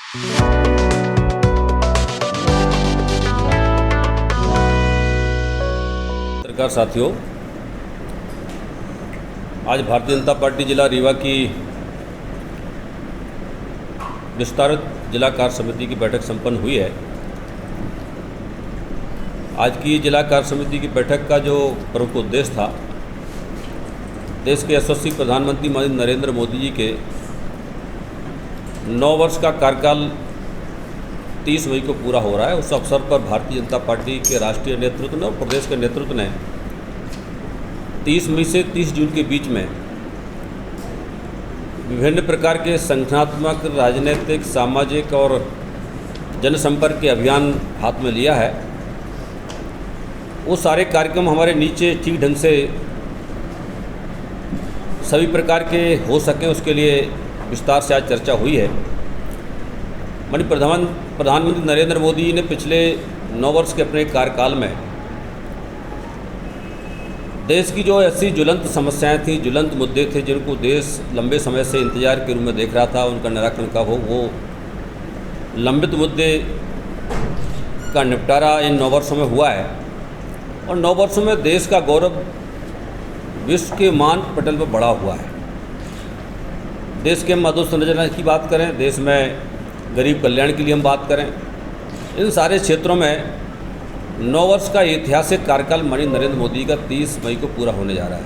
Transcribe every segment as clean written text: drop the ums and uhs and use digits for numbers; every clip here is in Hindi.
पत्रकार साथियों, आज भारतीय जनता पार्टी जिला रीवा की विस्तारित जिला कार्य समिति की बैठक संपन्न हुई है। आज की जिला कार्य समिति की बैठक का जो प्रमुख उद्देश्य था, देश के यशस्वी प्रधानमंत्री माननीय नरेंद्र मोदी जी के 9 वर्ष का कार्यकाल 30 मई को पूरा हो रहा है। उस अवसर पर भारतीय जनता पार्टी के राष्ट्रीय नेतृत्व ने और प्रदेश के नेतृत्व ने 30 मई से 30 जून के बीच में विभिन्न प्रकार के संगठनात्मक, राजनीतिक, सामाजिक और जनसंपर्क के अभियान हाथ में लिया है। वो सारे कार्यक्रम हमारे नीचे ठीक ढंग से सभी प्रकार के हो सकें, उसके लिए विस्तार से आज चर्चा हुई है। माननीय प्रधानमंत्री नरेंद्र मोदी जी ने पिछले 9 वर्ष के अपने कार्यकाल में देश की जो ऐसी ज्वलंत समस्याएं थी, ज्वलंत मुद्दे थे, जिनको देश लंबे समय से इंतजार के रूप में देख रहा था, उनका निराकरण कब हो, वो लंबित मुद्दे का निपटारा इन 9 वर्षों में हुआ है। और 9 वर्षों में देश का गौरव विश्व के मान पटल पर बढ़ा हुआ है। देश के मधुसंरचना की बात करें, देश में गरीब कल्याण के लिए हम बात करें, इन सारे क्षेत्रों में 9 वर्ष का ऐतिहासिक कार्यकाल माननीय नरेंद्र मोदी का 30 मई को पूरा होने जा रहा है।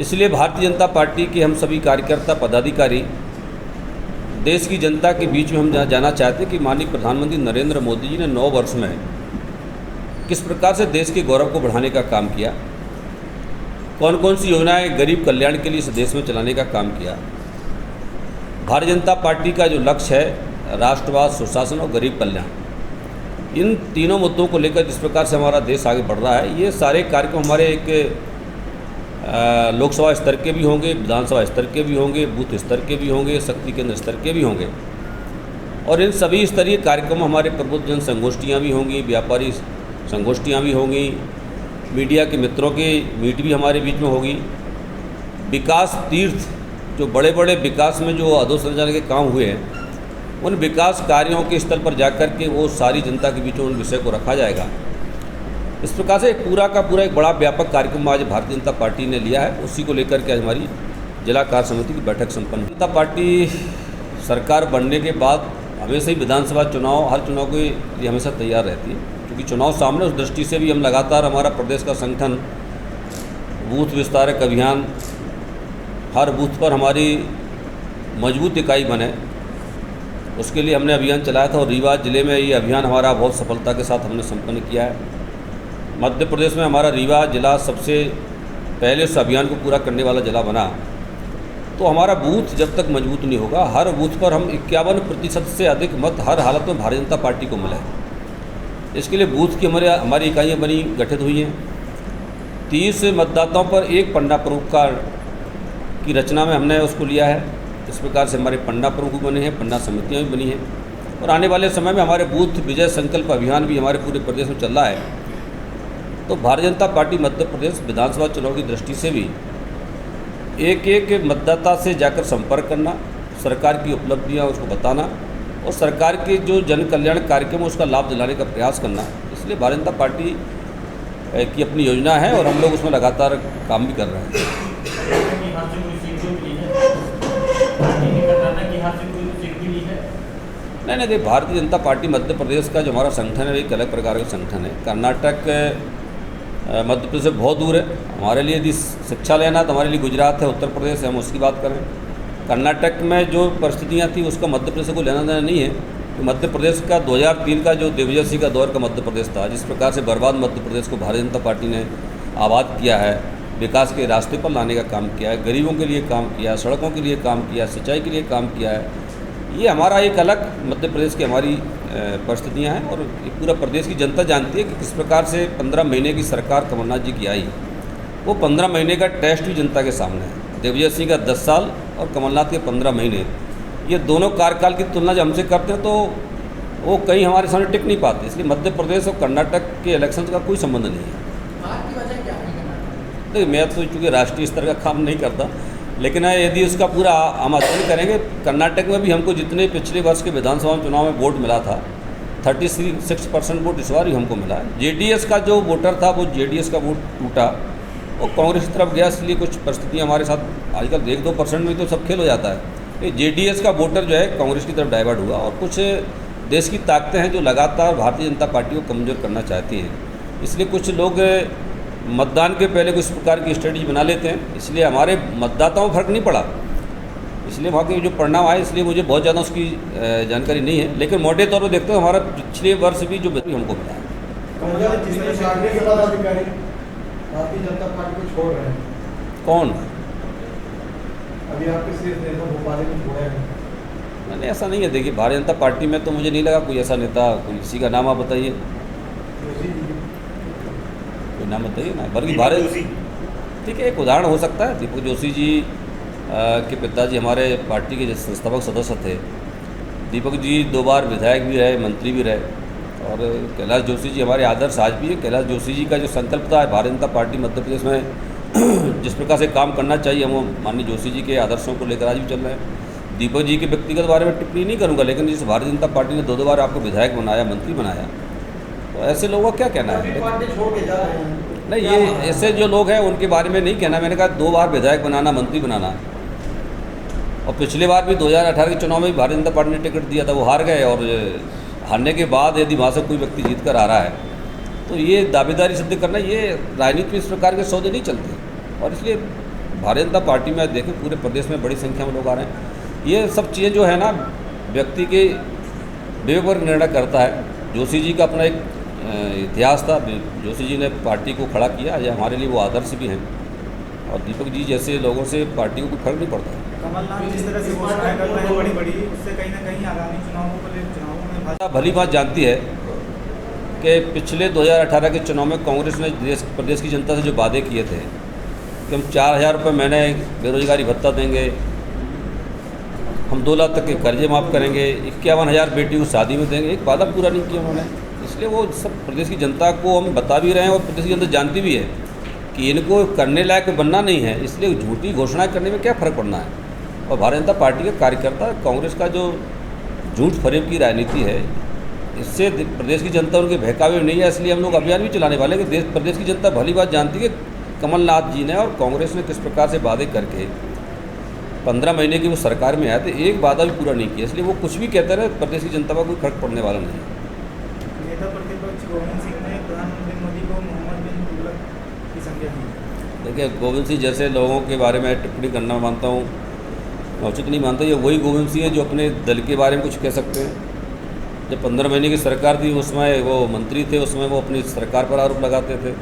इसलिए भारतीय जनता पार्टी के हम सभी कार्यकर्ता, पदाधिकारी देश की जनता के बीच में हम जाना चाहते हैं कि माननीय प्रधानमंत्री नरेंद्र मोदी जी ने 9 वर्ष में किस प्रकार से देश के गौरव को बढ़ाने का काम किया, कौन कौन सी योजनाएं गरीब कल्याण के लिए इस देश में चलाने का काम किया। भारतीय जनता पार्टी का जो लक्ष्य है राष्ट्रवाद, सुशासन और गरीब कल्याण, इन तीनों मुद्दों को लेकर जिस प्रकार से हमारा देश आगे बढ़ रहा है, ये सारे कार्यक्रम हमारे एक लोकसभा स्तर के भी होंगे, विधानसभा स्तर के भी होंगे, बूथ स्तर के भी होंगे, शक्ति केंद्र स्तर के भी होंगे। और इन सभी स्तरीय कार्यक्रम हमारे प्रबुद्ध जन संगोष्ठियाँ भी होंगी, व्यापारी संगोष्ठियाँ भी होंगी, मीडिया के मित्रों की मीट भी हमारे बीच में होगी। विकास तीर्थ, जो बड़े बड़े विकास में जो अधोसंरचना के काम हुए हैं, उन विकास कार्यों के स्तर पर जाकर के वो सारी जनता के बीच में उन विषय को रखा जाएगा। इस प्रकार से पूरा का पूरा एक बड़ा व्यापक कार्यक्रम आज भारतीय जनता पार्टी ने लिया है। उसी को लेकर के आज हमारी जिला कार्य समिति की बैठक संपन्न। जनता पार्टी सरकार बनने के बाद हमेशा ही विधानसभा चुनाव, हर चुनाव के लिए हमेशा तैयार रहती है, क्योंकि चुनाव सामने, उस दृष्टि से भी हम लगातार हमारा प्रदेश का संगठन, बूथ विस्तारक अभियान, हर बूथ पर हमारी मजबूत इकाई बने, उसके लिए हमने अभियान चलाया था। और रीवा जिले में ये अभियान हमारा बहुत सफलता के साथ हमने संपन्न किया है। मध्य प्रदेश में हमारा रीवा जिला सबसे पहले उस अभियान को पूरा करने वाला जिला बना। तो हमारा बूथ जब तक मजबूत नहीं होगा, हर बूथ पर हम 51% से अधिक मत हर हालत में भारतीय जनता पार्टी को मिले। इसके लिए बूथ की हमारी इकाइयाँ बनी, गठित हुई हैं। 30 मतदाताओं पर एक पन्ना प्रमुख की रचना में हमने उसको लिया है। इस प्रकार से हमारे पन्ना प्रमुख बने हैं, पन्ना समितियाँ भी बनी हैं। और आने वाले समय में हमारे बूथ विजय संकल्प अभियान भी हमारे पूरे प्रदेश में चल रहा है। तो भारतीय जनता पार्टी मध्य प्रदेश विधानसभा चुनाव की दृष्टि से भी एक एक मतदाता से जाकर संपर्क करना, सरकार की उपलब्धियाँ उसको बताना और सरकार के जो जन कल्याण कार्यक्रम उसका लाभ दिलाने का प्रयास करना। इसलिए भारतीय जनता पार्टी की अपनी योजना है और हम लोग उसमें लगातार काम भी कर रहे हैं। नहीं, देखिए, भारतीय जनता पार्टी मध्य प्रदेश का जो हमारा संगठन है, एक अलग प्रकार का संगठन है। कर्नाटक मध्य प्रदेश से बहुत दूर है। हमारे लिए यदि शिक्षा लेना तो हमारे लिए गुजरात है, उत्तर प्रदेश है, हम उसकी बात करें। कर्नाटक में जो परिस्थितियाँ थी उसका मध्य प्रदेश से कोई लेना देना नहीं है। तो मध्य प्रदेश का 2003 का जो दिग्विजय सिंह का दौर का मध्य प्रदेश था, जिस प्रकार से बर्बाद मध्य प्रदेश को भारतीय जनता पार्टी ने आबाद किया है, विकास के रास्ते पर लाने का काम किया है, गरीबों के लिए काम किया, सड़कों के लिए काम किया, सिंचाई के लिए काम किया है। ये हमारा एक अलग मध्य प्रदेश की हमारी परिस्थितियाँ हैं। और पूरा प्रदेश की जनता जानती है कि किस प्रकार से 15 महीने की सरकार कमलनाथ जी की आई, वो 15 महीने का टेस्ट भी जनता के सामने है। दिग्विजय सिंह का 10 साल और कमलनाथ के 15 महीने, ये दोनों कार्यकाल की तुलना जब हमसे करते हैं तो वो कहीं हमारे सामने टिक नहीं पाते। इसलिए मध्य प्रदेश और कर्नाटक के इलेक्शन का कोई संबंध नहीं है। देखिए, मैं तो चूँकि राष्ट्रीय स्तर का काम नहीं करता, लेकिन यदि उसका पूरा हम अध्ययन करेंगे, कर्नाटक में भी हमको जितने पिछले वर्ष के विधानसभा चुनाव में वोट मिला था 36% वोट इस बार ही हमको मिला है। जेडीएस का जो वोटर था वो जेडीएस का वोट टूटा, वो कांग्रेस की तरफ गया, इसलिए कुछ परिस्थितियाँ हमारे साथ आजकल 1-2% में तो सब खेल हो जाता है। जेडीएस का वोटर जो है कांग्रेस की तरफ डाइवर्ट हुआ, और कुछ देश की ताकतें हैं जो लगातार भारतीय जनता पार्टी को कमज़ोर करना चाहती हैं, इसलिए कुछ लोग मतदान के पहले कुछ प्रकार की स्ट्रेटजी बना लेते हैं, इसलिए हमारे मतदाताओं को फर्क नहीं पड़ा, इसलिए वहाँ के जो परिणाम आए इसलिए मुझे बहुत ज़्यादा उसकी जानकारी नहीं है। लेकिन मोटे तौर पर देखते हो हमारा पिछले वर्ष भी जो हमको मिला है। भारतीय जनता पार्टी को छोड़ रहे हैं, कौन? अभी आपके शीर्ष नेता भोपाल में छोड़े हैं। नहीं, ऐसा नहीं है। देखिए, भारतीय जनता पार्टी में तो मुझे नहीं लगा कोई ऐसा नेता, कोई किसी का नाम आप बताइए, कोई नाम बताइए ना। बल्कि भारत, ठीक है, एक उदाहरण हो सकता है, दीपक जोशी जी के पिताजी हमारे पार्टी के संस्थापक सदस्य थे। दीपक जी 2 बार विधायक भी रहे, मंत्री भी रहे, और कैलाश जोशी जी हमारे आदर्श आज भी है। कैलाश जोशी जी का जो संकल्प था भारतीय जनता पार्टी मध्य प्रदेश में जिस प्रकार से काम करना चाहिए, हम माननीय जोशी जी के आदर्शों को लेकर आज भी चल रहे हैं। दीपक जी के व्यक्तिगत बारे में टिप्पणी नहीं करूंगा, लेकिन जिस भारतीय जनता पार्टी ने 2 बार आपको विधायक बनाया, मंत्री बनाया, तो ऐसे लोगों का क्या कहना है? नहीं, ये ऐसे जो लोग हैं उनके बारे में नहीं कहना। मैंने कहा 2 बार विधायक बनाना, मंत्री बनाना, और पिछले बार भी 2018 के चुनाव में भी भारतीय जनता पार्टी ने टिकट दिया था, वो हार गए, और हारने के बाद यदि वहाँ से कोई व्यक्ति जीत कर आ रहा है तो ये दावेदारी सिद्ध करना, ये राजनीति में इस प्रकार के सौदे नहीं चलते। और इसलिए भारतीय जनता पार्टी में देखें पूरे प्रदेश में बड़ी संख्या में लोग आ रहे हैं। ये सब चीज़ें जो है ना, व्यक्ति के विवेक पर निर्णय करता है। जोशी जी का अपना एक इतिहास था, जोशी जी ने पार्टी को खड़ा किया, आज हमारे लिए वो आदर्श भी हैं, और दीपक जी जैसे लोगों से पार्टी को कोई फर्क नहीं पड़ता है। कमलनाथ जिस तरह से घोषणाएं कर रहे हैं बड़ी-बड़ी, उससे कहीं ना कहीं आगामी चुनावों में भली बात जानती है कि पिछले 2018 के चुनाव में कांग्रेस ने प्रदेश की जनता से जो वादे किए थे कि हम 4,000 रुपये महीने बेरोजगारी भत्ता देंगे, हम 2 लाख तक के कर्जे माफ़ करेंगे, 51,000 बेटियों को शादी में देंगे, एक वादा पूरा नहीं किया उन्होंने। इसलिए वो सब प्रदेश की जनता को हम बता भी रहे हैं, और प्रदेश की जनता जानती भी है कि इनको करने लायक बनना नहीं है, इसलिए झूठी घोषणाएं करने में क्या फ़र्क पड़ना है। और भारतीय जनता पार्टी के कार्यकर्ता कांग्रेस का जो झूठ फरेब की राजनीति है, इससे प्रदेश की जनता उनके बहकावे में नहीं है, इसलिए हम लोग अभियान भी चलाने वाले हैं कि प्रदेश की जनता भली बात जानती है कि कमलनाथ जी ने और कांग्रेस ने किस प्रकार से वादे करके 15 महीने की वो सरकार में आए थे, एक वादा भी पूरा नहीं किया। इसलिए वो कुछ भी कहते रहे, प्रदेश की जनता पर कोई फर्क पड़ने वाला नहीं है। नेता प्रतिपक्ष गोविंद सिंह ने प्रधानमंत्री मोदी को मोहम्मद बिन तुगलक की संज्ञा दी। देखिए, गोविंद सिंह जैसे लोगों के बारे में टिप्पणी करना मानता हूँ उचित नहीं मानता। ये वही गोविंद सिंह है जो अपने दल के बारे में कुछ कह सकते हैं। जब 15 महीने की सरकार थी उसमें वो मंत्री थे, उसमें वो अपनी सरकार पर आरोप लगाते थे।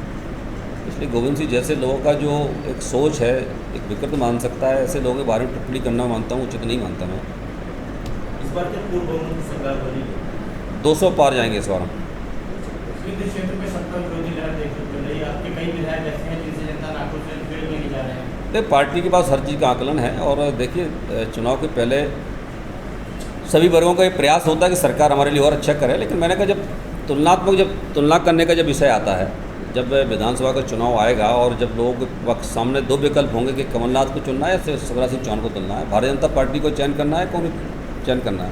इसलिए गोविंद सिंह जैसे लोगों का जो एक सोच है, एक विकृत मान सकता है, ऐसे लोगों के बारे में टिप्पणी करना मानता हूँ उचित नहीं मानता मैं। इस बार क्या पूर्व बहुमत की सरकार बनी? 200 पार जाएंगे इस बार हम। क्षेत्र में सत्ता विरोधी लहर देखने को मिल रही है, आपके कई विधायक ऐसे हैं जिनसे जनता नाखुश है, फील्ड में नहीं जा रहे हैं। देखिए, पार्टी के पास हर चीज़ का आकलन है, और देखिए चुनाव के पहले सभी वर्गों का ये प्रयास होता है कि सरकार हमारे लिए और अच्छा करे। लेकिन मैंने कहा जब तुलना करने का जब विषय आता है, जब विधानसभा का चुनाव आएगा और जब लोगों के सामने 2 विकल्प होंगे कि कमलनाथ को चुनना है या शिवराज सिंह चौहान को चुनना है, भारतीय जनता पार्टी को चयन करना है, कौन चयन करना है,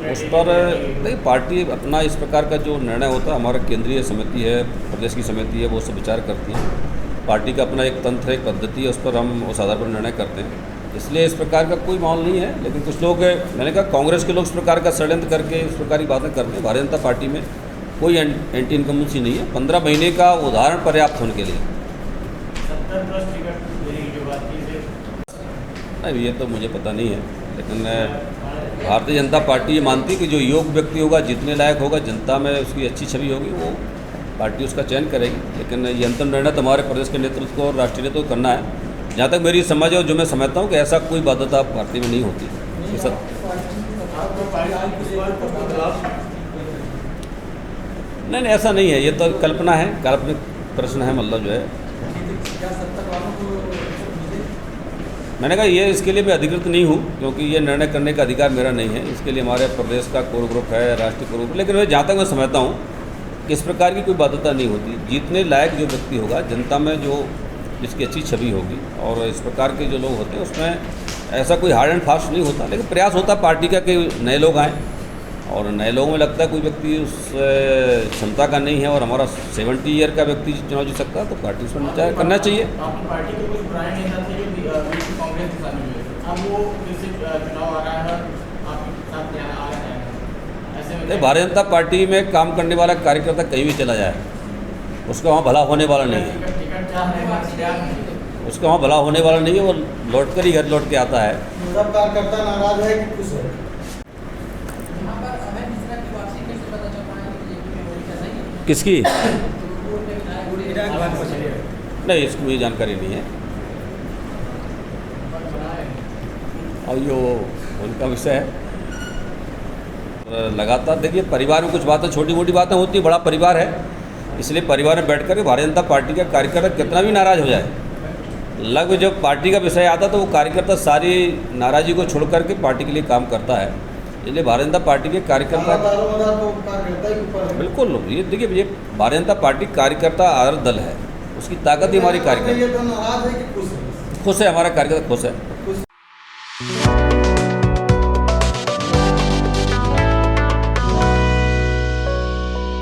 उस पर देखिए पार्टी अपना इस प्रकार का जो निर्णय होता है, हमारा केंद्रीय समिति है, प्रदेश की समिति है, वो सब विचार करती है। पार्टी का अपना एक तंत्र, एक पद्धति है, उस पर हम उस आधार पर निर्णय करते हैं। इसलिए इस प्रकार का कोई माहौल नहीं है। लेकिन कुछ लोग, मैंने कहा कांग्रेस के लोग इस प्रकार का षड्यंत्र करके इस प्रकार की बातें करते हैं। भारतीय जनता पार्टी में कोई एंटी इनकम्बेंसी नहीं है। 15 महीने का उदाहरण पर्याप्त होने के लिए। 70+ टिकट देने की जो बात की, नहीं ये तो मुझे पता नहीं है, लेकिन भारतीय जनता पार्टी ये मानती है कि जो योग्य व्यक्ति होगा, जितने लायक होगा, जनता में उसकी अच्छी छवि होगी, वो पार्टी उसका चयन करेगी। लेकिन ये अंतिम निर्णय तो हमारे प्रदेश के नेतृत्व को और राष्ट्रीय नेतृत्व को करना है। जहाँ तक मेरी समझ है और जो मैं समझता हूँ कि ऐसा कोई बाध्यता पार्टी में नहीं होती। ये सब नहीं, ऐसा नहीं है, ये तो कल्पना है, काल्पनिक प्रश्न है। मतलब जो है, मैंने कहा ये इसके लिए मैं अधिकृत नहीं हूँ, क्योंकि ये निर्णय करने का अधिकार मेरा नहीं है। इसके लिए हमारे प्रदेश का कोर ग्रुप है, राष्ट्रीय कोर ग्रुप। लेकिन मैं जहाँ तक मैं समझता हूँ कि इस प्रकार की कोई बाध्यता नहीं होती। जीतने लायक जो व्यक्ति होगा, जनता में जो जिसकी अच्छी छवि होगी। और इस प्रकार के जो लोग होते हैं उसमें ऐसा कोई हार्ड एंड फास्ट नहीं होता, लेकिन प्रयास होता है पार्टी का कि नए लोग आएँ, और नए लोगों में लगता है कोई व्यक्ति उस क्षमता का नहीं है और हमारा 70 ईयर का व्यक्ति चुनाव जीत सकता है तो पार्टी उसमें विचार करना चाहिए। आपकी पार्टी के कुछ पुराने नेता थे जो बीच में कांग्रेस के साथ मिले थे, अब वो फिर से चुनाव आ रहा है, आपके साथ क्या आ रहा है? ऐसे में भारतीय जनता पार्टी में काम करने वाला कार्यकर्ता कहीं भी चला जाए उसका वहाँ भला होने वाला नहीं है, टिकट चाह रहे हैं तैयार नहीं। उसका वहाँ भला होने वाला नहीं है, वो लौट कर ही घर लौट के आता है। सब कार्यकर्ता नाराज है कि खुश है? यहाँ पर अभय मिश्रा की वापसी कैसे पता चल पाया कि बीजेपी में होगी, क्या सही है? किसकी? पूर्व में विधायक नहीं, इसकी मुझे जानकारी नहीं है और यो उनका विषय है। लगातार देखिए, परिवार में कुछ बातें छोटी मोटी बातें होती है, बड़ा परिवार है, इसलिए परिवार में बैठ कर भारतीय जनता पार्टी का कार्यकर्ता कितना भी नाराज हो जाए, लगभग जब पार्टी का विषय आता तो वो कार्यकर्ता सारी नाराज़गी को छोड़ करके पार्टी के लिए काम करता है। इसलिए भारतीय जनता पार्टी के कार्यकर्ता बिल्कुल, ये देखिए, ये भारतीय जनता पार्टी कार्यकर्ता आधारित दल है, उसकी ताकत ही हमारी कार्यकर्ता। नाराज है कि खुश है? खुश है, हमारा कार्यकर्ता खुश है।